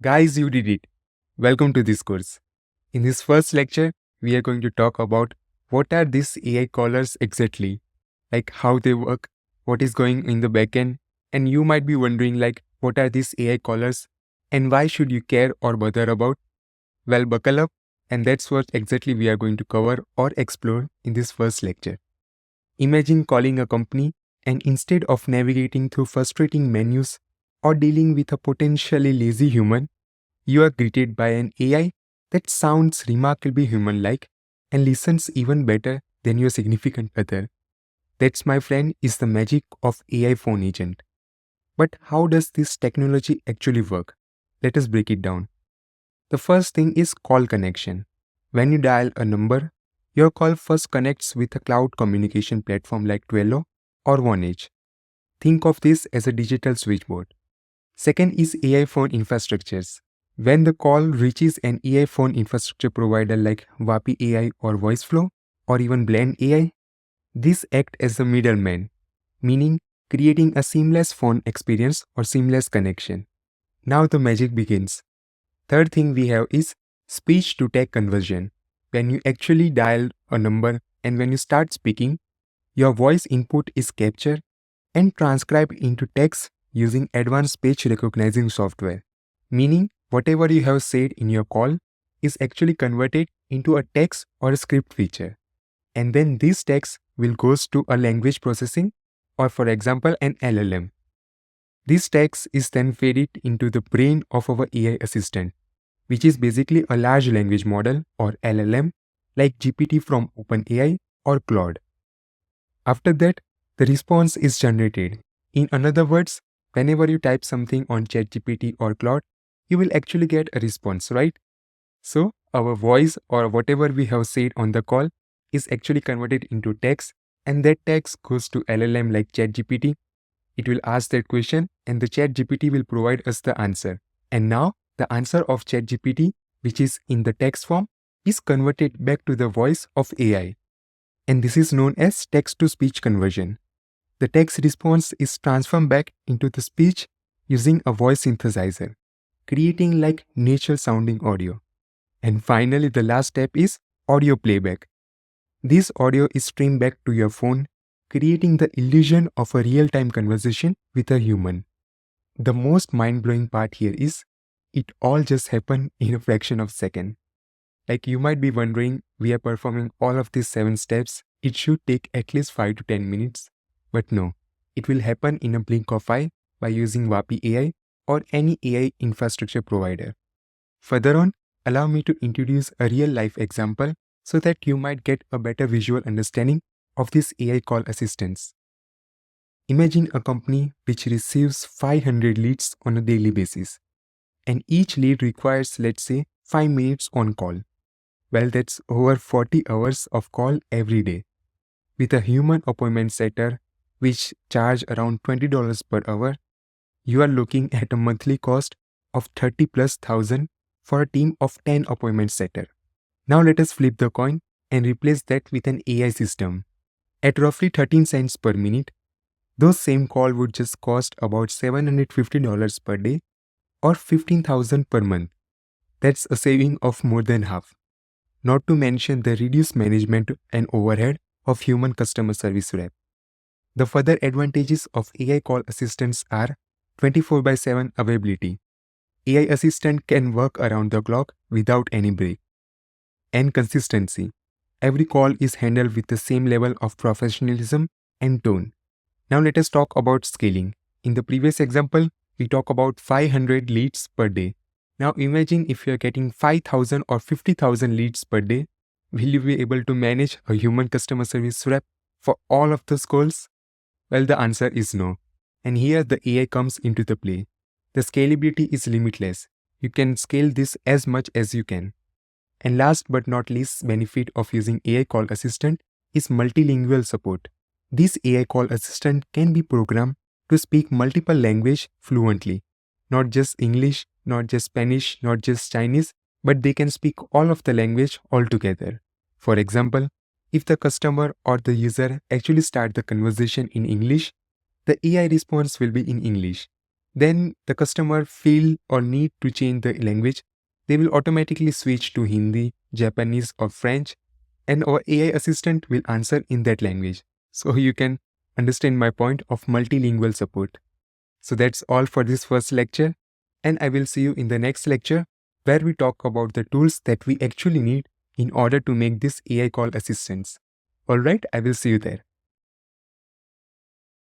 Guys, you did it. Welcome to this course. In this first lecture, we are going to talk about what are these AI callers exactly, like how they work, what is going in the backend, and you might be wondering what are these AI callers and why should you care or bother about? Well, buckle up, and that's what exactly we are going to cover or explore in this first lecture. Imagine calling a company and instead of navigating through frustrating menus or dealing with a potentially lazy human, you are greeted by an AI that sounds remarkably human like and listens even better than your significant other. That's, my friend, is the magic of AI phone agent. But how does this technology actually work? Let us break it down. The first thing is call connection. When you dial a number, your call first connects with a cloud communication platform like Twilio or OneEdge. Think of this as a digital switchboard. Second is AI phone infrastructures. When the call reaches an AI phone infrastructure provider like Vapi AI or VoiceFlow or even Blend AI, these act as the middleman, meaning creating a seamless phone experience or seamless connection. Now the magic begins. Third thing we have is speech to text conversion. When you actually dial a number and when you start speaking, your voice input is captured and transcribed into text using advanced speech recognizing software, meaning whatever you have said in your call is actually converted into a text or a script feature. And then this text will goes to a language processing or, for example, an LLM. This text is then fed it into the brain of our AI assistant, which is basically a large language model or LLM like GPT from OpenAI or Claude. After that, the response is generated. In other words, whenever you type something on ChatGPT or Claude, you will actually get a response, right? So, our voice or whatever we have said on the call is actually converted into text, and that text goes to LLM like ChatGPT. It will ask that question, and the ChatGPT will provide us the answer. And now, the answer of ChatGPT, which is in the text form, is converted back to the voice of AI. And this is known as text-to-speech conversion. The text response is transformed back into the speech using a voice synthesizer, creating like nature-sounding audio. And finally, the last step is audio playback. This audio is streamed back to your phone, creating the illusion of a real-time conversation with a human. The most mind-blowing part here is it all just happened in a fraction of a second. Like you might be wondering, we are performing all of these 7 steps. It should take at least 5 to 10 minutes. But no, it will happen in a blink of eye by using Vapi AI or any AI infrastructure provider. Further on, allow me to introduce a real-life example so that you might get a better visual understanding of this AI call assistants. Imagine a company which receives 500 leads on a daily basis, and each lead requires, let's say, 5 minutes on call. Well, that's over 40 hours of call every day. With a human appointment setter, which charge around $20 per hour, you are looking at a monthly cost of 30 plus thousand for a team of 10 appointment setter. Now let us flip the coin and replace that with an AI system. At roughly 13 cents per minute, those same call would just cost about $750 per day or 15,000 per month. That's a saving of more than half. Not to mention the reduced management and overhead of human customer service rep. The further advantages of AI call assistants are 24/7 availability. AI assistant can work around the clock without any break. And consistency. Every call is handled with the same level of professionalism and tone. Now let us talk about scaling. In the previous example, we talk about 500 leads per day. Now imagine if you are getting 5,000 or 50,000 leads per day, will you be able to manage a human customer service rep for all of those calls? Well, the answer is no. And here the AI comes into the play. The scalability is limitless. You can scale this as much as you can. And last but not least benefit of using AI call assistant is multilingual support. This AI call assistant can be programmed to speak multiple languages fluently. Not just English, not just Spanish, not just Chinese, but they can speak all of the language altogether. For example, if the customer or the user actually start the conversation in English, the AI response will be in English. then the customer feel or need to change the language, they will automatically switch to Hindi, Japanese or French, and our AI assistant will answer in that language. So you can understand my point of multilingual support. So that's all for this first lecture, and I will see you in the next lecture where we talk about the tools that we actually need in order to make this AI call assistants. Alright, I will see you there.